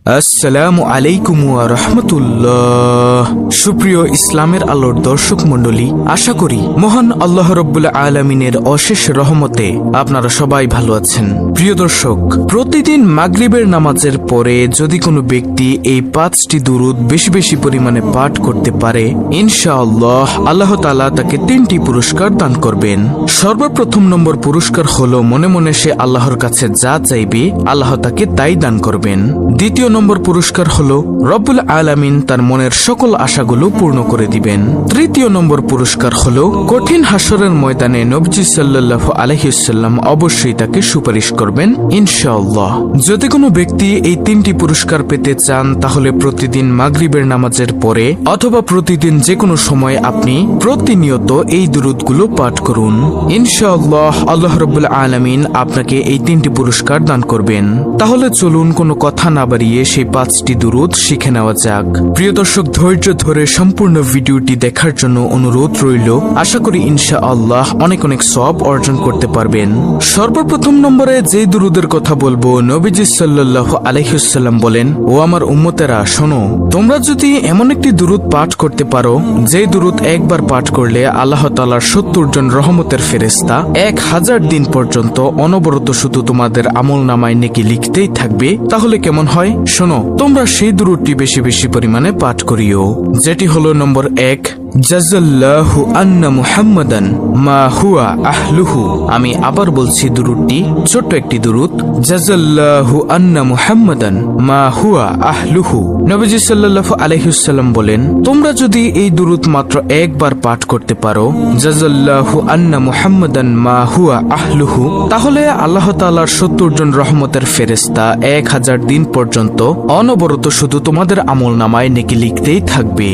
আসসালামু আলাইকুম ওয়া রাহমাতুল্লাহ। সুপ্রিয় ইসলামের আলোর দর্শক মণ্ডলী, আশা করি মহান আল্লাহ রাব্বুল আলামিনের অশেষ রহমতে আপনারা সবাই ভালো আছেন। প্রিয় দর্শক, প্রতিদিন মাগরিবের নামাজের পরে যদি কোনো ব্যক্তি এই 5টি দুরূদ বেশি বেশি পরিমাণে পাঠ করতে পারে, ইনশাআল্লাহ আল্লাহ তাআলা তাকে 3টি পুরস্কার দান করবেন। সর্বপ্রথম নম্বর পুরস্কার হলো মনে মনে সে আল্লাহর কাছে যা চাইবে আল্লাহ তাকে তাই দান করবেন। দ্বিতীয় নম্বর পুরস্কার হলো রব্বুল আলামিন তার মনের সকল আশাগুলো পূর্ণ করে দিবেন। তৃতীয় নম্বর পুরস্কার হলো কঠিন হাসরের ময়দানে নবীজি সাল্লাল্লাহু আলাইহি ওয়াসাল্লাম অবশ্যই তাকে সুপারিশ করবেন ইনশাআল্লাহ। যদি কোনো ব্যক্তি এই 3টি পুরস্কার পেতে চান তাহলে প্রতিদিন মাগরিবের নামাজের পরে অথবা প্রতিদিন যে কোনো সময় আপনি প্রতিনিয়ত এই দুরূদগুলো পাঠ করুন। ইনশাআল্লাহ আল্লাহ রাব্বুল আলামিন আপনাকে এই 3টি পুরস্কার দান করবেন। তাহলে চলুন কোনো কথা না বাড়িয়ে সেই 5টি দুরূদ শিখে নেওয়া যাক। প্রিয় দর্শক, ধৈর্য ধরে সম্পূর্ণ ভিডিওটি দেখার জন্য অনুরোধ রইল। আশা করি ইনশাআল্লাহ অনেক অনেক সওয়াব অর্জন করতে পারবেন। সর্বপ্রথম নম্বরে যে দুরূদের কথা বলবো, নবীজি সাল্লাল্লাহু আলাইহি ওয়াসাল্লাম বলেন, ও আমার উম্মতেরা শোনো, তোমরা যদি এমন একটি দুরূদ পাঠ করতে পারো যে দুরূদ একবার পাঠ করলে আল্লাহ তাআলার 70 জন রহমতের ফেরেশতা 1000 দিন পর্যন্ত অনবরত শুধু তোমাদের আমলনামায় নেকি লিখতেই থাকবে, তাহলে কেমন হয়? শোনো, তোমরা সেই দুরূদটি বেশি বেশি পরিমাণে পাঠ করিও, যেটি হলো নম্বর 1, জাযাল্লাহু আন্না মুহাম্মাদান মা হুয়া আহলুহু। আমি আবার বলছি দুরূদটি, ছোট্ট একটি দুরূদ, জাযাল্লাহু আন্না মুহাম্মাদান মা হুয়া আহলুহু। নবীজি সাল্লাল্লাহু আলাইহি ওয়াসাল্লাম বলেন, তোমরা যদি এই দুরূদ মাত্র একবার পাঠ করতে পারো, জাযাল্লাহু আন্না মুহাম্মাদান মা হুয়া আহলুহু, তাহলে আল্লাহ তাআলার 70 জন রহমতের ফেরেশতা 1000 দিন পর্যন্ত অনবরত শুধু তোমাদের আমলনামায় নেকি লিখতেই থাকবে।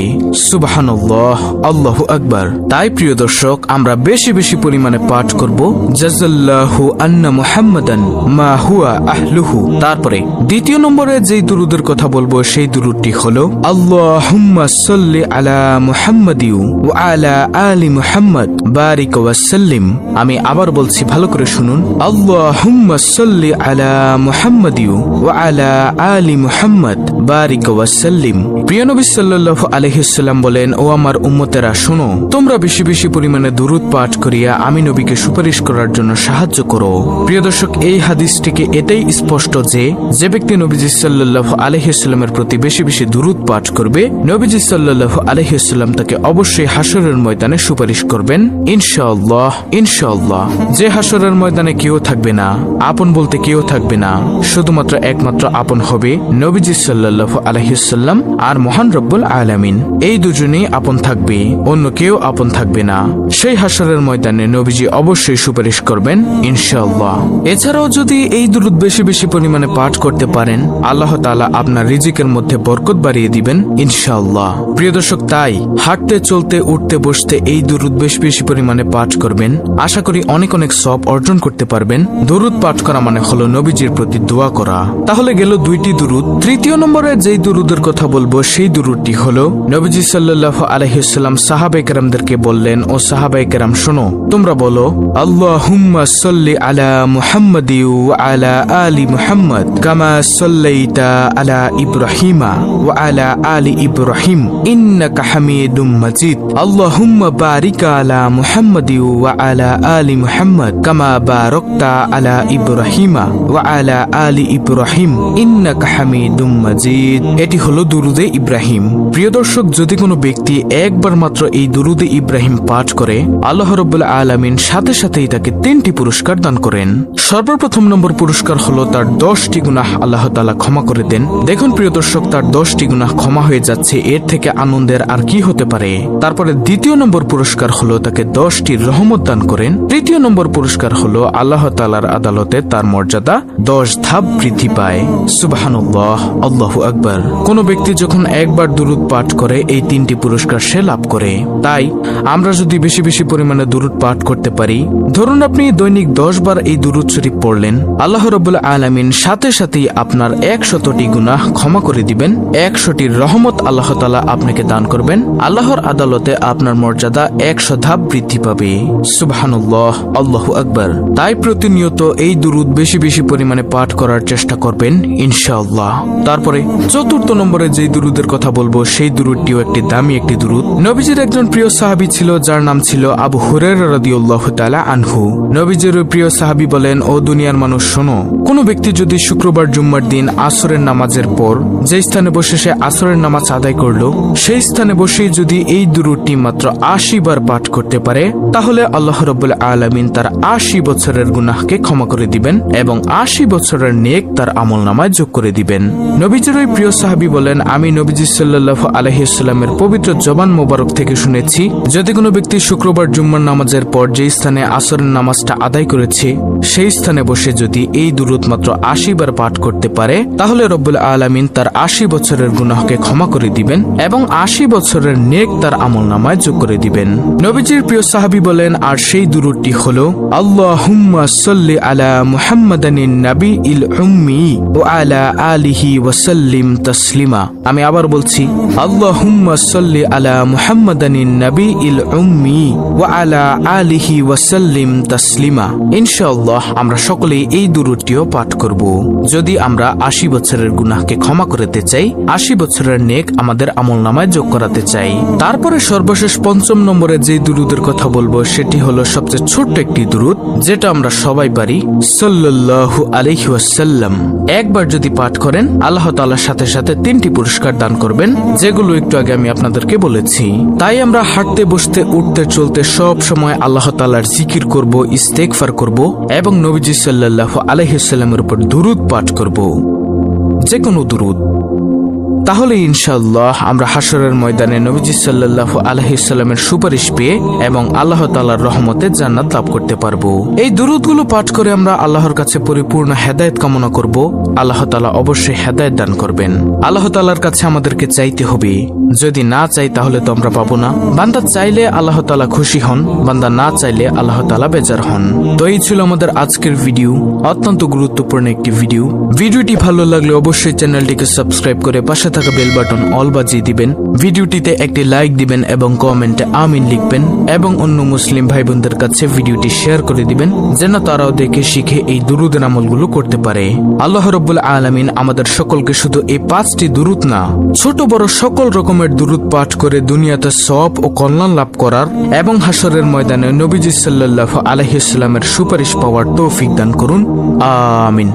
সুবহানাল্লাহ, আল্লাহু আকবার। তাই প্রিয় দর্শক, আমরা বেশি বেশি পরিমাণে পাঠ করব জাযাল্লাহু আন্না মুহাম্মাদান মা হুয়া আহলুহু। তারপরে দ্বিতীয় নম্বরে যেই দুরূদের কথা বলবো সেই দুরূদটি হলো আল্লাহুম্মা সাল্লি আলা মুহাম্মাদি ওয়া আলা আলি মুহাম্মাদ বারিক ওয়া সাল্লিম। আমি আবার বলছি, ভালো করে শুনুন, আল্লাহুম্মা সাল্লি আলা মুহাম্মাদি ওয়া আলা আলি মুহাম্মাদ বারিক ওয়া সাল্লিম। প্রিয় নবী সাল্লাল্লাহু আলাইহি ওয়াসাল্লাম বলেন, ও আমার উম্মতেরা শোনো, তোমরা বেশি বেশি পরিমাণে দুরূদ পাঠ করিয়া আমি নবীকে সুপারিশ করার জন্য সাহায্য করো। প্রিয় দর্শক, এই হাদিস থেকে এটাই স্পষ্ট যে যে ব্যক্তি নবীজি সাল্লাল্লাহু আলাইহি ওয়াসাল্লামের প্রতি বেশি বেশি দুরূদ পাঠ করবে, নবীজি সাল্লাল্লাহু আলাইহি ওয়াসাল্লাম তাকে অবশ্যই হাসরের ময়দানে সুপারিশ করবেন ইনশাআল্লাহ। ইনশাআল্লাহ, যে হাসরের ময়দানে কেউ থাকবে না, আপন বলতে কেউ থাকবে না, শুধুমাত্র একমাত্র আপন হবে নবীজি সাল্লাল্লাহু আলাইহি ওয়াসাল্লাম আর মহান রব্বুল আলামিন। এই দুজনেই আপন থাকবে, অন্য কেউ আপন থাকবে না। সেই হাসরের ময়দানে নবীজি অবশ্যই সুপারিশ করবেন ইনশাআল্লাহ। এছাড়াও যদি এই দুরূদ বেশি বেশি পরিমাণে পাঠ করতে পারেন, আল্লাহ তাআলা আপনার রিজিকের মধ্যে বরকত বাড়িয়ে দিবেন ইনশাআল্লাহ। প্রিয় দর্শক, তাই হাঁটতে চলতে উঠতে বসতে এই দুরূদ বেশি বেশি পরিমাণে পাঠ করবেন। আশা করি অনেক অনেক সওয়াব অর্জন করতে পারবেন। দুরূদ পাঠ করা মানে হলো নবীজির প্রতি দোয়া করা। তাহলে গেল 2টি দুরূদ। তৃতীয় নম্বরে যেই দুরূদের কথা বলবো সেই দুরূদটি হলো নবীজি সাল্লাল্লাহু আলাইহি ওয়াসাল্লাম সাহাবায়ে কেরামদেরকে বললেন, ও সাহাবায়ে কেরাম শোনো, তোমরা বলো আল্লাহুম্মা সাল্লি আলা মুহাম্মাদি ওয়া আলা আলি মুহাম্মাদ কামা সাল্লাইতা আলা ইব্রাহিমা ওয়া আলা আলি ইব্রাহিম ইন্নাকা হামিদুম মাজিদ। আল্লাহুম্মা বারিক আলা মুহাম্মাদি ওয়া আলা আলি মুহাম্মাদ কামা বারাকতা আলা ইব্রাহিমা ওয়া আলা আলি ইব্রাহিম ইন্নাকা হামিদুম মাজিদ। এটি হলো দুরূদে ইব্রাহিম। প্রিয় দর্শক, যদি কোনো ব্যক্তি একবার মাত্র এই দুরূদে ইব্রাহিম পাঠ করে, আল্লাহ রাব্বুল আলামিন সাথে সাথেই তাকে 3টি পুরস্কার দান করেন। সর্বপ্রথম নম্বর পুরস্কার হলো তার 10টি গুনাহ আল্লাহ তাআলা ক্ষমা করে দেন। দেখুন প্রিয় দর্শক, তার 10টি গুনাহ ক্ষমা হয়ে যাচ্ছে, এর থেকে আনন্দের আর কি হতে পারে। তারপরে দ্বিতীয় নম্বর পুরস্কার হলো তাকে 10টি রহমত দান করেন। তৃতীয় নম্বর পুরস্কার হলো আল্লাহ তাআলার আদালতে তার মর্যাদা 10 ধাপ বৃদ্ধি পায়। সুবহানাল্লাহ, আল্লাহু আকবার। কোন ব্যক্তি যখন একবার দুরূদ পাঠ করে এই 3টি পুরস্কার সে লাভ লাভ করে। তাই আমরা যদি বেশি বেশি পরিমাণে দুরূদ পাঠ করতে পারি, ধরুন আপনি দৈনিক 10 বার এই দুরূদ শরীফ পড়লেন, আল্লাহ রাব্বুল আলামিন সাথে সাথেই আপনার 100টি গুনাহ ক্ষমা করে দিবেন। 100টির রহমত আল্লাহ তাআলা আপনাকে দান করবেন। আল্লাহর আদালতে আপনার মর্যাদা 100 ধাপ বৃদ্ধি পাবে। সুবহানাল্লাহ, আল্লাহু আকবার। তাই প্রতিনিয়ত এই দুরূদ বেশি বেশি পরিমাণে পাঠ করার চেষ্টা করবেন ইনশাআল্লাহ। তারপরে 4র্থ নম্বরে যে দুরূদের কথা বলবো, সেই দুরূদটিও একটি দামি একটি দুরূদ। নবীজির একজন প্রিয় সাহাবী ছিল যার নাম ছিল আবু হুরায়রা রাদিয়াল্লাহু তাআলা আনহু। নবীজির প্রিয় সাহাবী বলেন, ও দুনিয়ার মানুষ শোনো, কোন ব্যক্তি যদি শুক্রবার জুম্মার দিন আসরের নামাজের পর যে স্থানে বসে সে আসরের নামাজ আদায় করলো, সেই স্থানে বসে যদি এই দুরূদটি মাত্র 80 বার পাঠ করতে পারে, তাহলে আল্লাহ রাব্বুল আলামিন তার 80 বছরের গুনাহকে ক্ষমা করে দিবেন এবং 80 বছরের নেক তার আমলনামায় যোগ করে দিবেন। নবীজির ওই প্রিয় সাহাবী বলেন, আমি নবীজি সাল্লাল্লাহু আলাইহি ওয়াসাল্লামের পবিত্র জবান মোবারক থেকে শুনেছি, যদি কোনো ব্যক্তি শুক্রবার জুম্মার নামাজের পর যে স্থানে আসরের নামাজটা আদায় করেছে, সেই স্থানে বসে যদি এই দুরূদ মাত্র 80 বার পাঠ করতে পারে, তাহলে রব্বুল আলামিন তার 80 বছরের গুনাহকে ক্ষমা করে দিবেন এবং 80 বছরের নেক তার আমলনামায় যোগ করে দিবেন। নবীজির প্রিয় সাহাবী বলেন, আর সেই দুরূদটি হলো, আল্লাহুম্মা সাল্লি আলা মুহাম্মাদানিন নাবিয়িল উম্মি ওয়া আলা আলিহি ওয়া সাল্লিম তাসলিমা। আমি আবার বলছি, আল্লাহুম্মা সাল্লি আলা মুহাম্মাদানিন নাবিয়িল উম্মি ওয়া আলা আলিহি ওয়া সাল্লিম তাসলিমা। ইনশাআল্লাহ আমরা সকলেই এই দুরূদটিও পাঠ করব যদি আমরা 80 বছরের গুনাহকে ক্ষমা করতে চাই, 80 বছরের নেক আমাদের আমলনামায় যোগ করাতে চাই। তারপরে সর্বশেষ 5ম নম্বরে যে দুরূদের কথা বলবো, সেটি হলো সবচেয়ে ছোট্ট একটি দুরূদ, যেটা আমরা সবাই পারি, সাল্লাল্লাহু আলাইহি ওয়াসাল্লাম। একবার যদি পাঠ করেন, আল্লাহ তাআলার সাথে সাথে 3টি পুরস্কার দান করবেন, যেগুলো একটু আগে আমি আপনাদেরকে বলেছি। তাই আমরা হাঁটতে, বসতে, উঠতে, চলতে সব সময় আল্লাহ তাআলার জিকির করব, ইস্তেগফার করব এবং নবীজি সাল্লাল্লাহু আলাইহি ওয়াসাল্লামের উপর দুরূদ পাঠ করব, যে কোনো দুরূদ। তাহলে ইনশাআল্লাহ আমরা হাশরের ময়দানে নবীজি সাল্লাল্লাহু আলাইহি ওয়াসাল্লামের সুপারিশ পেয়ে এবং আল্লাহ তাআলার রহমতে জান্নাত লাভ করতে পারবো। এই দুরূদগুলো পাঠ করে আমরা আল্লাহর কাছে পরিপূর্ণ হেদায়েত কামনা করব। আল্লাহ তাআলা অবশ্যই হেদায়েত দান করবেন। আল্লাহ তাআলার কাছে আমাদেরকে চাইতে হবে, যদি না চাই তাহলে তো আমরা পাবো না। বান্দা চাইলে আল্লাহ তাআলা খুশি হন, বান্দা না চাইলে আল্লাহ তাআলা বেজার হন। তো এই ছিল আমাদের আজকের ভিডিও, অত্যন্ত গুরুত্বপূর্ণ একটি ভিডিও। ভিডিওটি ভালো লাগলে অবশ্যই চ্যানেলটিকে সাবস্ক্রাইব করে পাশে থাকা বেল বাটন অল বাজিয়ে দিবেন। ভিডিওটিতে একটি লাইক দিবেন এবং কমেন্টে আমিন লিখবেন এবং অন্য মুসলিম ভাই বোনদের কাছে ভিডিওটি শেয়ার করে দিবেন, যেন তারাও দেখে শিখে এই দুরূদের আমলগুলো করতে পারে। আল্লাহ রাব্বুল আলামিন আমাদের সকলকে শুধু এই 5টি দুরূদ না, ছোট বড় সকল রকমের দুরূদ পাঠ করে দুনিয়াতে সওয়াব ও কল্যাণ লাভ করার এবং হাশরের ময়দানে নবীজি সাল্লাল্লাহু আলাইহি ওয়াসাল্লামের সুপারিশ পাওয়ার তৌফিক দান করুন। আমিন।